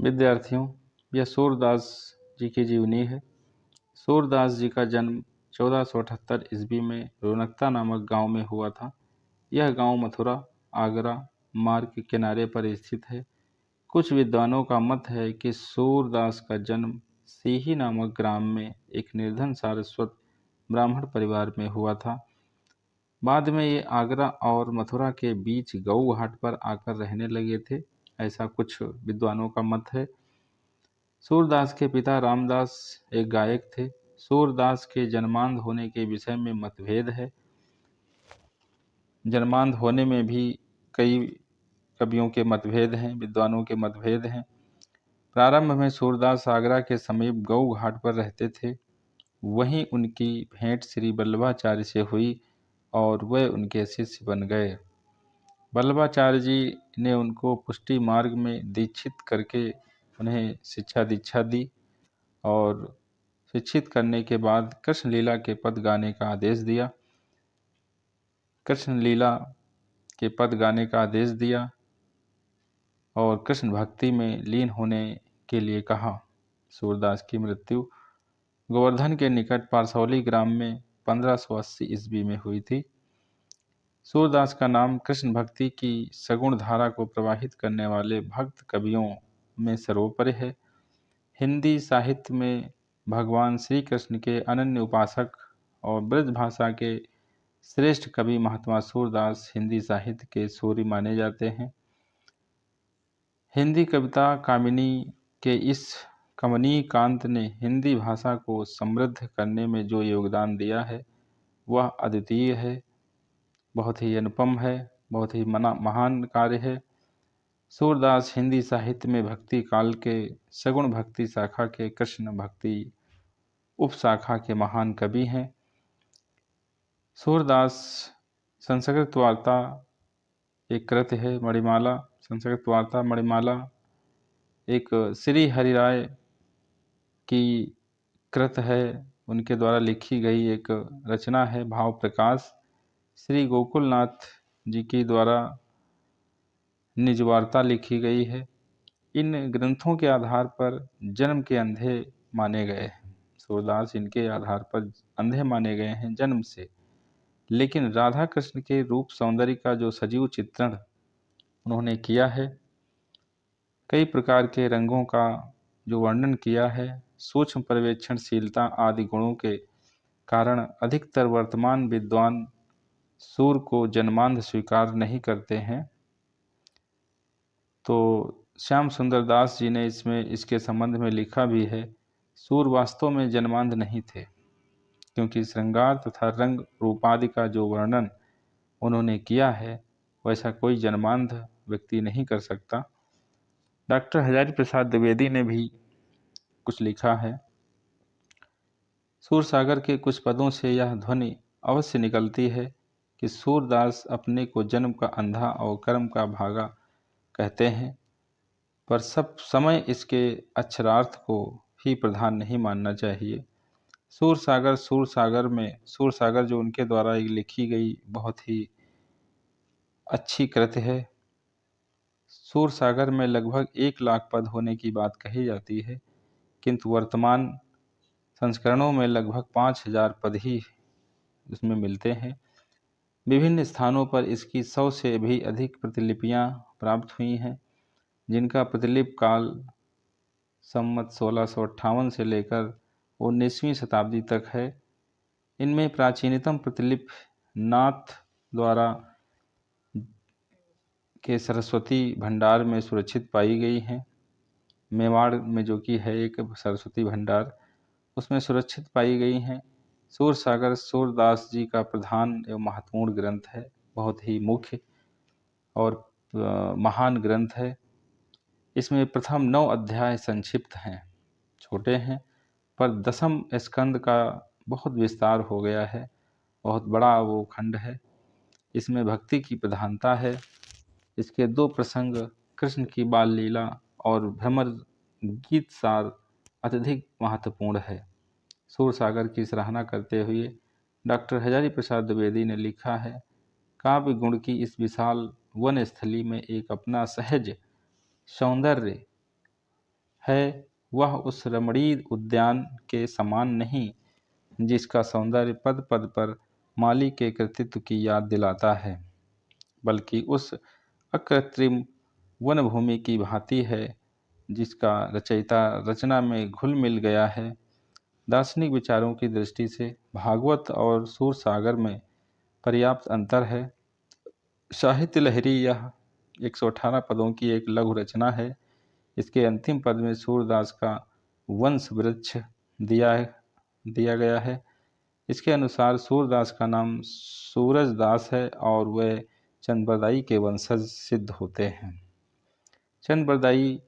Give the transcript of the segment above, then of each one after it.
विद्यार्थियों, यह सूरदास जी की जीवनी है। सूरदास जी का जन्म 1478 ईस्वी में रोनकता नामक गांव में हुआ था। यह गांव मथुरा आगरा मार्ग के किनारे पर स्थित है। कुछ विद्वानों का मत है कि सूरदास का जन्म सीही नामक ग्राम में एक निर्धन सारस्वत ब्राह्मण परिवार में हुआ था। बाद में ये आगरा और मथुरा के बीच गऊ घाट पर आकर रहने लगे थे, ऐसा कुछ विद्वानों का मत है। सूरदास के पिता रामदास एक गायक थे। सूरदास के जन्मांध होने के विषय में मतभेद है। जन्मांध होने में भी कई कवियों के मतभेद हैं, विद्वानों के मतभेद हैं। प्रारंभ में सूरदास आगरा के समीप गऊ घाट पर रहते थे। वहीं उनकी भेंट श्री वल्लभाचार्य से हुई और वे उनके शिष्य बन गए। वल्लभाचार्य जी ने उनको पुष्टि मार्ग में दीक्षित करके उन्हें शिक्षा दीक्षा दी और शिक्षित करने के बाद कृष्ण लीला के पद गाने का आदेश दिया। कृष्ण लीला के पद गाने का आदेश दिया और कृष्ण भक्ति में लीन होने के लिए कहा। सूरदास की मृत्यु गोवर्धन के निकट पारसौली ग्राम में 1580 ईस्वी में हुई थी। सूरदास का नाम कृष्ण भक्ति की सगुण धारा को प्रवाहित करने वाले भक्त कवियों में सर्वोपरि है। हिंदी साहित्य में भगवान श्री कृष्ण के अनन्य उपासक और ब्रज भाषा के श्रेष्ठ कवि महात्मा सूरदास हिंदी साहित्य के सूर्य माने जाते हैं। हिंदी कविता कामिनी के इस कमनीय कांत ने हिंदी भाषा को समृद्ध करने में जो योगदान दिया है वह अद्वितीय है, बहुत ही अनुपम है, बहुत ही महान कार्य है। सूरदास हिंदी साहित्य में भक्ति काल के सगुण भक्ति शाखा के कृष्ण भक्ति उपशाखा के महान कवि हैं। सूरदास संस्कृत वार्ता एक कृत है, मणिमाला। संस्कृत वार्ता मणिमाला एक श्री हरिराय की कृत है, उनके द्वारा लिखी गई एक रचना है। भाव प्रकाश श्री गोकुलनाथ जी के द्वारा निज वार्ता लिखी गई है। इन ग्रंथों के आधार पर जन्म के अंधे माने गए हैं। सूरदास इनके आधार पर अंधे माने गए हैं जन्म से, लेकिन राधा कृष्ण के रूप सौंदर्य का जो सजीव चित्रण उन्होंने किया है, कई प्रकार के रंगों का जो वर्णन किया है, सूक्ष्म पर्यवेक्षणशीलता आदि गुणों के कारण अधिकतर वर्तमान विद्वान सूर को जन्मांध स्वीकार नहीं करते हैं। तो श्याम सुंदर दास जी ने इसके संबंध में लिखा भी है, सूर वास्तव में जन्मांध नहीं थे, क्योंकि श्रृंगार तथा रंग रूपादि का जो वर्णन उन्होंने किया है वैसा कोई जन्मांध व्यक्ति नहीं कर सकता। डॉक्टर हजारी प्रसाद द्विवेदी ने भी कुछ लिखा है। सूरसागर के कुछ पदों से यह ध्वनि अवश्य निकलती है कि सूरदास अपने को जन्म का अंधा और कर्म का भागा कहते हैं, पर सब समय इसके अक्षरार्थ को ही प्रधान नहीं मानना चाहिए। सूरसागर जो उनके द्वारा लिखी गई बहुत ही अच्छी कृति है। सूरसागर में लगभग 1 लाख पद होने की बात कही जाती है, किंतु वर्तमान संस्करणों में लगभग 5000 पद ही उसमें मिलते हैं। विभिन्न स्थानों पर इसकी 100 से भी अधिक प्रतिलिपियां प्राप्त हुई हैं, जिनका प्रतिलिपि काल संवत 1658 से लेकर 19वीं शताब्दी तक है। इनमें प्राचीनतम प्रतिलिपि नाथ द्वारा के सरस्वती भंडार में सुरक्षित पाई गई हैं। मेवाड़ में जो कि है एक सरस्वती भंडार, उसमें सुरक्षित पाई गई हैं। सूरसागर सूरदास जी का प्रधान एवं महत्वपूर्ण ग्रंथ है, बहुत ही मुख्य और महान ग्रंथ है। इसमें प्रथम 9 अध्याय संक्षिप्त हैं, छोटे हैं, पर 10वें स्कंद का बहुत विस्तार हो गया है, बहुत बड़ा वो खंड है। इसमें भक्ति की प्रधानता है। इसके 2 प्रसंग कृष्ण की बाल लीला और भ्रमर गीत सार अत्यधिक महत्वपूर्ण है। सूरसागर की सराहना करते हुए डॉक्टर हजारी प्रसाद द्विवेदी ने लिखा है, काव्य गुण की इस विशाल वन स्थली में एक अपना सहज सौंदर्य है वह उस रमणीय उद्यान के समान नहीं जिसका सौंदर्य पद पद पर माली के कृतित्व की याद दिलाता है, बल्कि उस अकृत्रिम वनभूमि की भांति है जिसका रचयिता रचना में घुल मिल गया है। दार्शनिक विचारों की दृष्टि से भागवत और सूरसागर में पर्याप्त अंतर है। साहित्य लहरी यह 118 पदों की एक लघु रचना है। इसके अंतिम पद में सूरदास का वंश वृक्ष दिया दिया गया है। इसके अनुसार सूरदास का नाम सूरजदास है और वे चंद्रबरदाई के वंशज सिद्ध होते हैं। चंद्रबरदाई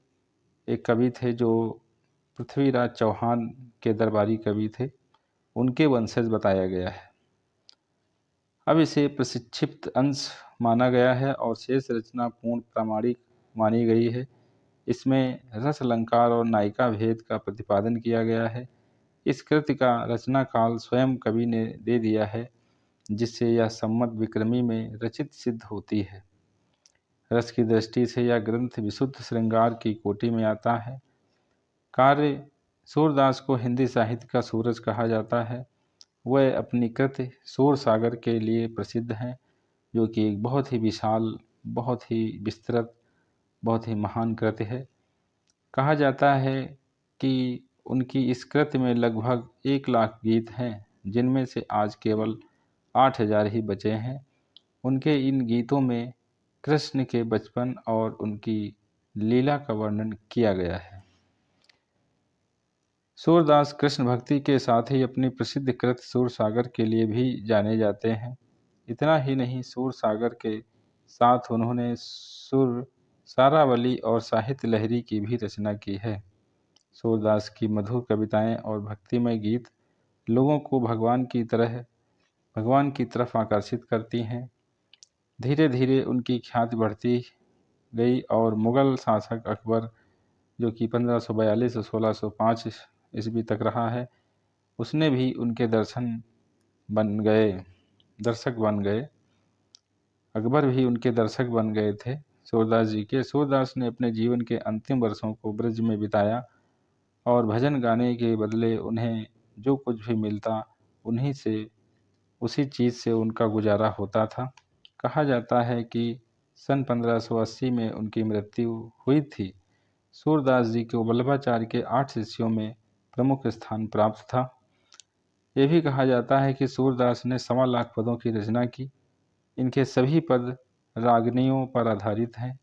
एक कवि थे जो पृथ्वीराज चौहान के दरबारी कवि थे, उनके वंशज बताया गया है। अब इसे प्रशिक्षिप्त अंश माना गया है और शेष रचना पूर्ण प्रामाणिक मानी गई है। इसमें रस अलंकार और नायिका भेद का प्रतिपादन किया गया है। इस कृति का रचना काल स्वयं कवि ने दे दिया है, जिससे यह सम्मत विक्रमी में रचित सिद्ध होती है। रस की दृष्टि से यह ग्रंथ विशुद्ध श्रृंगार की कोटि में आता है। कार्य सूरदास को हिंदी साहित्य का सूरज कहा जाता है। वह अपनी कृति सूरसागर के लिए प्रसिद्ध हैं, जो कि एक बहुत ही विशाल, बहुत ही विस्तृत, बहुत ही महान कृति है। कहा जाता है कि उनकी इस कृति में लगभग 1 लाख गीत हैं, जिनमें से आज केवल 8,000 ही बचे हैं। उनके इन गीतों में कृष्ण के बचपन और उनकी लीला का वर्णन किया गया है। सूरदास कृष्ण भक्ति के साथ ही अपनी प्रसिद्ध कृत सूरसागर के लिए भी जाने जाते हैं। इतना ही नहीं, सूरसागर के साथ उन्होंने सुर सारावली और साहित्य लहरी की भी रचना की है। सूरदास की मधुर कविताएं और भक्तिमय गीत लोगों को भगवान की तरफ आकर्षित करती हैं। धीरे धीरे उनकी ख्याति बढ़ती गई और मुगल शासक अकबर, जो कि 1542 से 1605 ईस्वी तक रहा है, उसने भी उनके दर्शक बन गए। अकबर भी उनके दर्शक बन गए थे सूरदास जी के। सूरदास ने अपने जीवन के अंतिम वर्षों को ब्रज में बिताया और भजन गाने के बदले उन्हें जो कुछ भी मिलता उसी चीज़ से उनका गुजारा होता था। कहा जाता है कि सन 1580 में उनकी मृत्यु हुई थी। सूरदास जी को वल्लभाचार्य के 8 शिष्यों में प्रमुख स्थान प्राप्त था। यह भी कहा जाता है कि सूरदास ने 1.25 लाख पदों की रचना की। इनके सभी पद रागनियों पर आधारित हैं।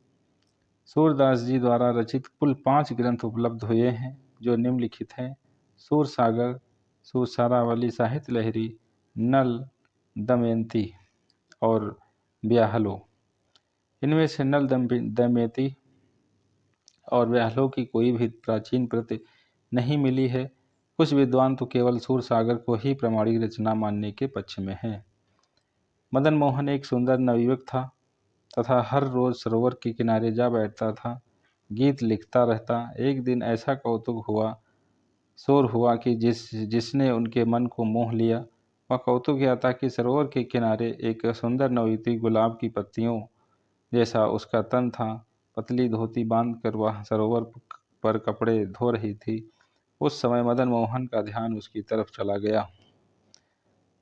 सूरदास जी द्वारा रचित कुल 5 ग्रंथ उपलब्ध हुए हैं, जो निम्नलिखित हैं: सूरसागर, सूरसारावली, साहित्य लहरी, नल, दमयंती और ब्याहलो। इनमें से नल, दमयंती और ब्याहलो की कोई भी प्राचीन प्रति नहीं मिली है। कुछ विद्वान तो केवल सूरसागर को ही प्रामाणिक रचना मानने के पक्ष में हैं। मदन मोहन एक सुंदर नवयुवक था तथा हर रोज सरोवर के किनारे जा बैठता था, गीत लिखता रहता। एक दिन ऐसा शोर हुआ कि जिसने उनके मन को मोह लिया। वह कौतुक यह था कि सरोवर के किनारे एक सुंदर नवयुवती गुलाब की पत्तियों जैसा उसका तन था। पतली धोती बांधकर वह सरोवर पर कपड़े धो रही थी। उस समय मदन मोहन का ध्यान उसकी तरफ चला गया।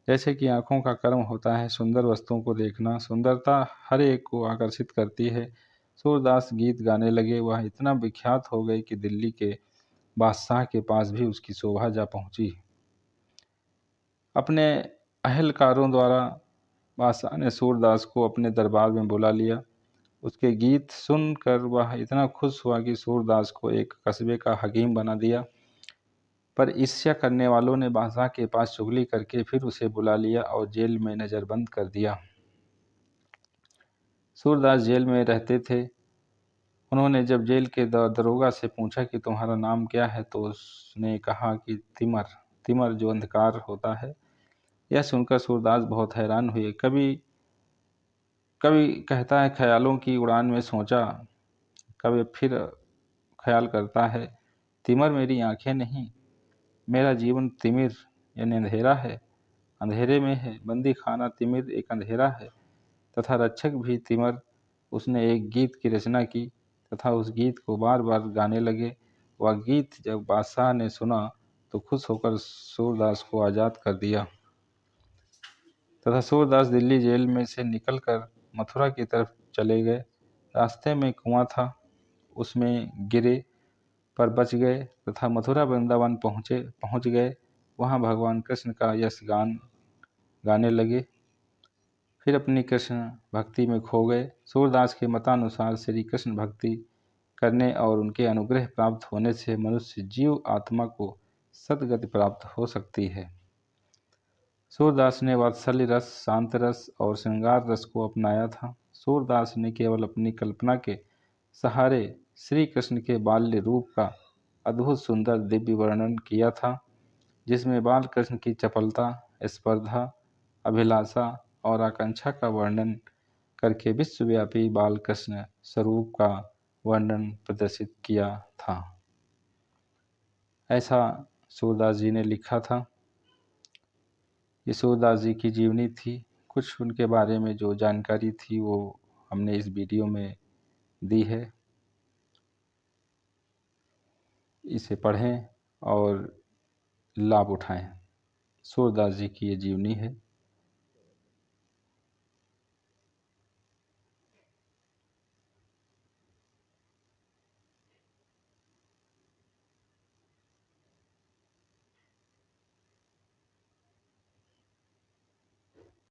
जैसे कि आंखों का कर्म होता है सुंदर वस्तुओं को देखना, सुंदरता हर एक को आकर्षित करती है। सूरदास गीत गाने लगे। वह इतना विख्यात हो गए कि दिल्ली के बादशाह के पास भी उसकी शोभा जा पहुंची। अपने अहलकारों द्वारा बादशाह ने सूरदास को अपने दरबार में बुला लिया। उसके गीत सुनकर वह इतना खुश हुआ कि सूरदास को एक कस्बे का हकीम बना दिया। पर ईर्ष्या करने वालों ने बादशाह के पास चुगली करके फिर उसे बुला लिया और जेल में नज़रबंद कर दिया। सूरदास जेल में रहते थे। उन्होंने जब जेल के दरोगा से पूछा कि तुम्हारा नाम क्या है, तो उसने कहा कि तिमर। तिमर जो अंधकार होता है। यह सुनकर सूरदास बहुत हैरान हुए। कभी कभी कहता है, ख्यालों की उड़ान में सोचा। कभी फिर ख्याल करता है, तिमर मेरी आंखें नहीं, मेरा जीवन तिमिर यानी अंधेरा है, अंधेरे में है। बंदी खाना तिमिर एक अंधेरा है तथा रक्षक भी तिमर। उसने एक गीत की रचना की तथा उस गीत को बार बार गाने लगे। वह गीत जब बादशाह ने सुना तो खुश होकर सूरदास को आज़ाद कर दिया तथा सूरदास दिल्ली जेल में से निकलकर मथुरा की तरफ चले गए। रास्ते में कुआं था, उसमें गिरे पर बच गए तथा मथुरा वृंदावन पहुँच गए। वहाँ भगवान कृष्ण का यश गाने लगे, फिर अपनी कृष्ण भक्ति में खो गए। सूरदास के मतानुसार श्री कृष्ण भक्ति करने और उनके अनुग्रह प्राप्त होने से मनुष्य जीव आत्मा को सद्गति प्राप्त हो सकती है। सूरदास ने वात्सल्य रस, शांत रस और श्रृंगार रस को अपनाया था। सूरदास ने केवल अपनी कल्पना के सहारे श्री कृष्ण के बाल्य रूप का अद्भुत सुंदर दिव्य वर्णन किया था, जिसमें बाल कृष्ण की चपलता, स्पर्धा, अभिलाषा और आकांक्षा का वर्णन करके विश्वव्यापी बाल कृष्ण स्वरूप का वर्णन प्रदर्शित किया था। ऐसा सूरदास जी ने लिखा था। ये सूरदास जी की जीवनी थी। कुछ उनके बारे में जो जानकारी थी वो हमने इस वीडियो में दी है। इसे पढ़ें और लाभ उठाएं। सूरदास जी की ये जीवनी है।